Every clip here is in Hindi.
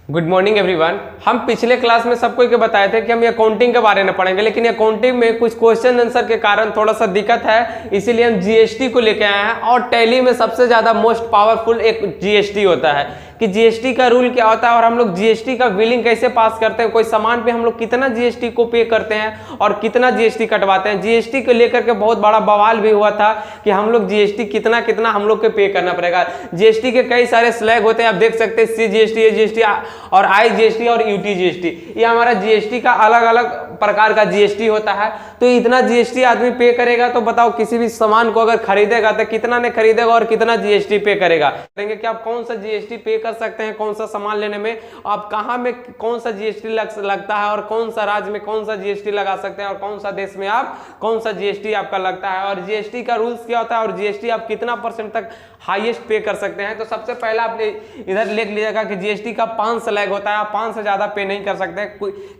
Good morning everyone. हम पिछले क्लास में सबको के बताए थे कि हम अकाउंटिंग के बारे में पढ़ेंगे, लेकिन अकाउंटिंग में कुछ क्वेश्चन आंसर के कारण थोड़ा सा दिक्कत है, इसीलिए हम जीएसटी को लेके आए हैं। और टैली में सबसे ज्यादा मोस्ट पावरफुल एक जीएसटी होता है कि जीएसटी का रूल क्या होता है और हम लोग जीएसटी का बिलिंग कैसे पास करते हैं, कोई सामान पे हम लोग कितना जीएसटी को पे करते हैं और कितना जीएसटी कटवाते हैं। जीएसटी को लेकर के बहुत बड़ा बवाल भी हुआ था कि हम लोग जीएसटी कितना कितना हम लोग को पे करना पड़ेगा। जीएसटी के कई सारे स्लैग होते हैं, आप देख सकते हैं सीजीएसटी, एजीएसटी और आईजीएसटी और यूटीजीएसटी। ये हमारा जीएसटी का अलग अलग प्रकार का जीएसटी होता है। तो इतना जीएसटी आदमी पे करेगा तो बताओ किसी भी सामान को अगर खरीदेगा तो कितना ने खरीदेगा और कितना जीएसटी पे करेगा। करेंगे कि आप कौन सा जीएसटी पे कर सकते हैं, कौन सा सामान लेने में आप कहां में कौन सा जीएसटी लगता है और कौन सा राज्य में कौन सा जीएसटी लगा सकते हैं और कौन सा देश में आप कौन सा जीएसटी आपका लगता है और जीएसटी का रूल्स क्या होता है और जीएसटी आप कितना % तक हाईएस्ट पे कर सकते हैं। तो सबसे पहला आप इधर लिख लीजिएगा कि जीएसटी का 5 स्लैग होता है, आप 5 से ज्यादा पे नहीं कर सकते।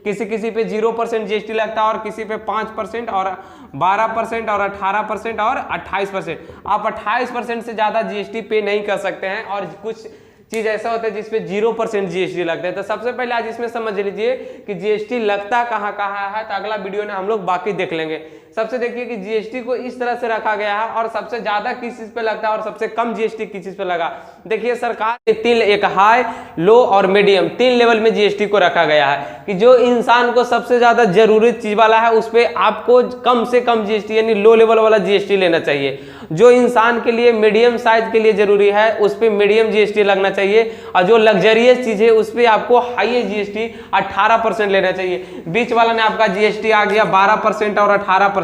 किसी पे 0% जीएसटी लगता है और किसी पे 5% और 12% और 18% और 28%। आप 28% से ज्यादा जीएसटी पे नहीं कर सकते हैं और कुछ चीज ऐसा होता है जिसपे 0% जीएसटी लगता है। तो सबसे पहले आज इसमें समझ लीजिए कि जीएसटी लगता कहाँ कहाँ है, तो अगला वीडियो में हम लोग बाकी देख लेंगे। सबसे देखिए कि जीएसटी को इस तरह से रखा गया है और सबसे ज्यादा किस चीज पे लगता है और सबसे कम जीएसटी किस चीज पे लगा। देखिए सरकार ने एक हाई, लो और मीडियम 3 लेवल में जीएसटी को रखा गया है कि जो इंसान को सबसे ज्यादा जरूरी चीज वाला है उस पर आपको कम से कम जीएसटी यानी लो लेवल वाला जीएसटी लेना चाहिए। जो इंसान के लिए मीडियम साइज के लिए जरूरी है उस पर मीडियम जीएसटी लगना चाहिए और जो लग्जरियस चीज है उस पर आपको हाईएस्ट जीएसटी 18% लेना चाहिए। बीच वाला ने आपका जीएसटी आ गया 12% और 18%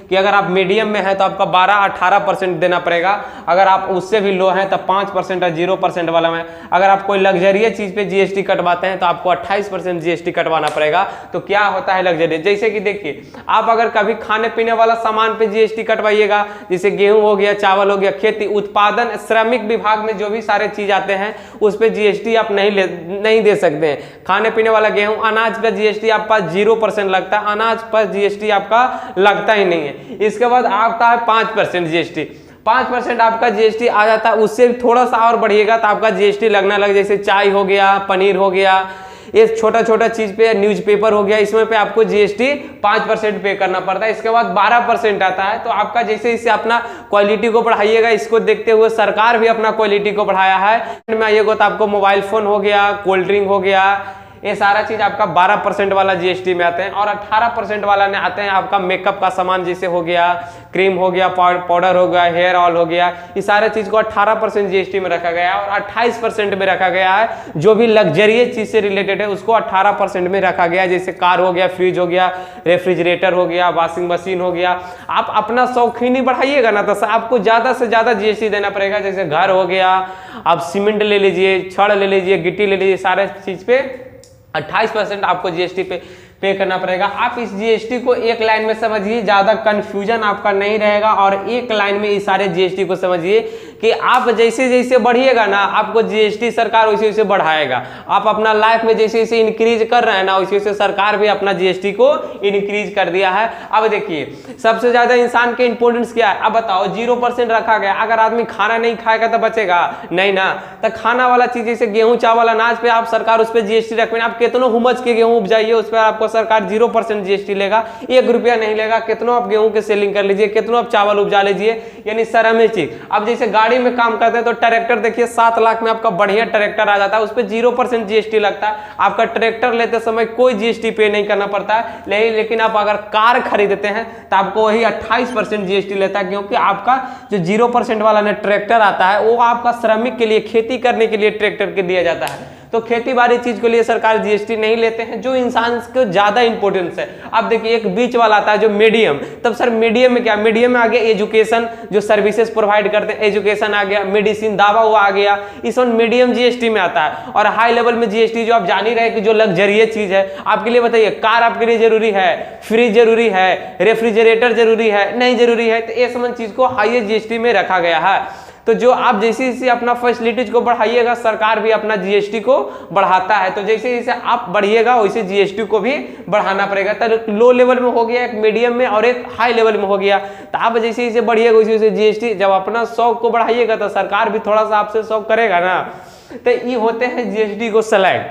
कि अगर आप मीडियम में है तो आपका 12-18% देना पड़ेगा, अगर आप उससे भी लो हैं तो 5% और 0% वाला में। अगर आप कोई लग्जरियस चीज पे जीएसटी कटवाते हैं तो आपको 28% जीएसटी कटवाना पड़ेगा। तो क्या होता है लग्जरियस, जैसे कि देखिए आप अगर कभी खाने पीने वाला सामान पे जीएसटी कटवाइएगा, जैसे गेहूं हो गया, चावल हो गया, खेती उत्पादन श्रमिक विभाग में जो भी सारे चीज आते हैं उस पे जीएसटी आप नहीं दे सकते हैं। खाने पीने वाला गेहूं, अनाज पे जीएसटी आपका 0% लगता है, अनाज पर जीएसटी आपका लगता ही नहीं है। इसके बाद आता है 5% जीएसटी, 5% आपका जीएसटी आ जाता है। उससे थोड़ा सा और बढ़िएगा तो आपका जीएसटी लगना लग, जैसे चाय हो गया, पनीर हो गया, ये छोटा छोटा चीज पे, न्यूज़पेपर हो गया, इसमें पे आपको जीएसटी 5% पे करना पड़ता है। इसके बाद 12% आता है। तो आपका जैसे इससे अपना क्वालिटी को बढ़ाइएगा, इसको देखते हुए सरकार भी अपना क्वालिटी को बढ़ाया है। में आइएगा तो आपको मोबाइल फोन हो गया, कोल्ड ड्रिंक हो गया, ये सारा चीज आपका 12% वाला जीएसटी में आते हैं। और 18% वाला ने आते हैं आपका मेकअप का सामान, जैसे हो गया क्रीम हो गया, पाउडर हो गया, हेयर ऑयल हो गया, ये सारे चीज को 18% जीएसटी में रखा गया है। और 28% में रखा गया है जो भी लग्जरियस चीज से रिलेटेड है उसको 18% में रखा गया है, जैसे कार हो गया, फ्रिज हो गया, रेफ्रिजरेटर हो गया, वॉशिंग मशीन हो गया। आप अपना शौकीनी बढ़ाइएगा ना तो आपको ज्यादा से ज्यादा जीएसटी देना पड़ेगा। जैसे घर हो गया, आप सीमेंट ले लीजिए, छड़ ले लीजिए, गिट्टी ले लीजिए, सारे चीज पे 28% आपको जीएसटी पे करना पड़ेगा। आप इस जीएसटी को एक लाइन में समझिए, ज्यादा कंफ्यूजन आपका नहीं रहेगा और एक लाइन में इस सारे जीएसटी को समझिए कि आप जैसे जैसे बढ़िएगा ना आपको जीएसटी सरकार वैसे वैसे बढ़ाएगा। आप अपना लाइफ में जैसे जैसे इंक्रीज कर रहे हैं ना वैसे वैसे सरकार भी अपना जीएसटी को इंक्रीज कर दिया है। अब देखिए सबसे ज्यादा इंसान के इंपोर्टेंस क्या है, अब बताओ 0% रखा गया। अगर आदमी खाना नहीं खाएगा तो बचेगा नहीं ना, तो खाना वाला चीज जैसे गेहूं चावल अनाज पे आप सरकार उस पर जीएसटी रखें। आप कितनों हुमच के गेहूं उपजाइए उस पर आपको सरकार 0% जीएसटी लेगा, 1 रुपया नहीं लेगा। कितनों आप गेहूं के सेलिंग कर लीजिए, कितनों आप चावल उपजा लीजिए, यानी सरमेचिक। अब जैसे गाड़ी में काम करते हैं तो ट्रैक्टर देखिए 7 लाख में आपका बढ़िया ट्रैक्टर आ जाता है, उस पर 0% जीएसटी लगता है। आपका ट्रैक्टर लेते समय कोई जीएसटी पे नहीं करना पड़ता है। लेकिन आप अगर कार खरीदते हैं तो आपको वही 28% जीएसटी लेता है, क्योंकि आपका जो 0% वाला ने ट्रैक्टर आता है वो आपका श्रमिक के लिए, खेती करने के लिए ट्रैक्टर के दिया जाता है। तो खेती बाड़ी चीज के लिए सरकार जीएसटी नहीं लेते हैं, जो इंसान को ज्यादा इंपॉर्टेंस है। अब देखिए एक बीच वाला आता है जो मीडियम। तब सर मीडियम में क्या, मीडियम में आ गया एजुकेशन, जो सर्विसेज प्रोवाइड करते हैं, एजुकेशन आ गया, मेडिसिन दवा हुआ आ गया, इस वन मीडियम जीएसटी में आता है। और हाई लेवल में जीएसटी जो आप जान ही रहे कि जो लग्जरियस चीज है आपके लिए, बताइए कार आपके लिए जरूरी है, फ्रिज जरूरी है, रेफ्रिजरेटर जरूरी है, नहीं जरूरी है, तो ये सब चीज को हाईएस्ट जीएसटी में रखा गया है। तो जो आप जैसे जैसे अपना फैसिलिटीज को बढ़ाइएगा सरकार भी अपना जीएसटी को बढ़ाता है। तो जैसे जैसे आप बढ़िएगा वैसे जीएसटी को भी बढ़ाना पड़ेगा। तो लो लेवल में हो गया, एक मीडियम में और एक हाई लेवल में हो गया। तो आप जैसे जैसे बढ़िएगा वैसे वैसे जीएसटी, जब अपना शौक को बढ़ाइएगा तो सरकार भी थोड़ा सा आपसे शौक करेगा ना। तो ये होते हैं जीएसटी को स्लैग।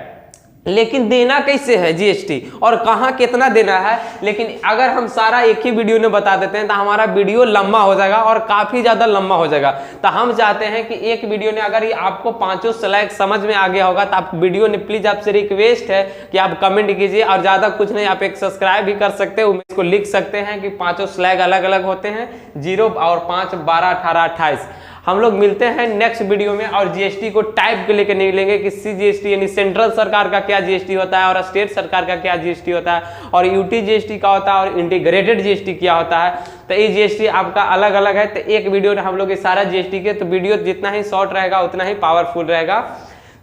लेकिन देना कैसे है जीएसटी और कहाँ कितना देना है। लेकिन अगर हम सारा एक ही वीडियो में बता देते हैं तो हमारा वीडियो लंबा हो जाएगा और काफ़ी ज़्यादा लंबा हो जाएगा। तो हम चाहते हैं कि एक वीडियो ने अगर ये आपको पांचों स्लैग समझ में आ गया होगा तो आप वीडियो ने प्लीज़ आपसे रिक्वेस्ट है कि आप कमेंट कीजिए, और ज़्यादा कुछ नहीं, आप एक सब्सक्राइब भी कर सकते हो, इसको लिख सकते हैं कि पाँचों स्लैग अलग अलग होते हैं, 0 और 5, 12, 18, 28। हम लोग मिलते हैं नेक्स्ट वीडियो में और जीएसटी को टाइप के लेकर निकलेंगे कि सीजीएसटी यानी सेंट्रल सरकार का क्या जीएसटी होता है और स्टेट सरकार का क्या जीएसटी होता है और यूटी जीएसटी का होता है और इंटीग्रेटेड जीएसटी क्या होता है। तो ये जीएसटी आपका अलग अलग है। तो एक वीडियो में हम लोग ये सारा जीएसटी के, तो वीडियो जितना ही शॉर्ट रहेगा उतना ही पावरफुल रहेगा।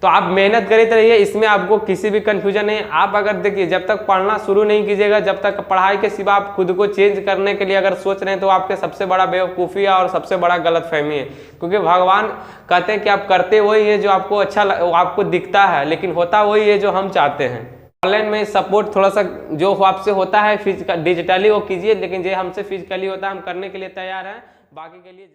तो आप मेहनत करते रहिए, इसमें आपको किसी भी कंफ्यूजन नहीं। आप अगर देखिए जब तक पढ़ना शुरू नहीं कीजिएगा, जब तक पढ़ाई के सिवा आप खुद को चेंज करने के लिए अगर सोच रहे हैं तो आपके सबसे बड़ा बेवकूफ़ी है और सबसे बड़ा गलतफहमी है। क्योंकि भगवान कहते हैं कि आप करते वही है जो आपको अच्छा आपको दिखता है, लेकिन होता वही है जो हम चाहते हैं। ऑनलाइन में सपोर्ट थोड़ा सा जो आपसे होता है फिजिकल डिजिटली वो कीजिए, लेकिन जो हमसे फिजिकली होता है हम करने के लिए तैयार हैं। बाकी के लिए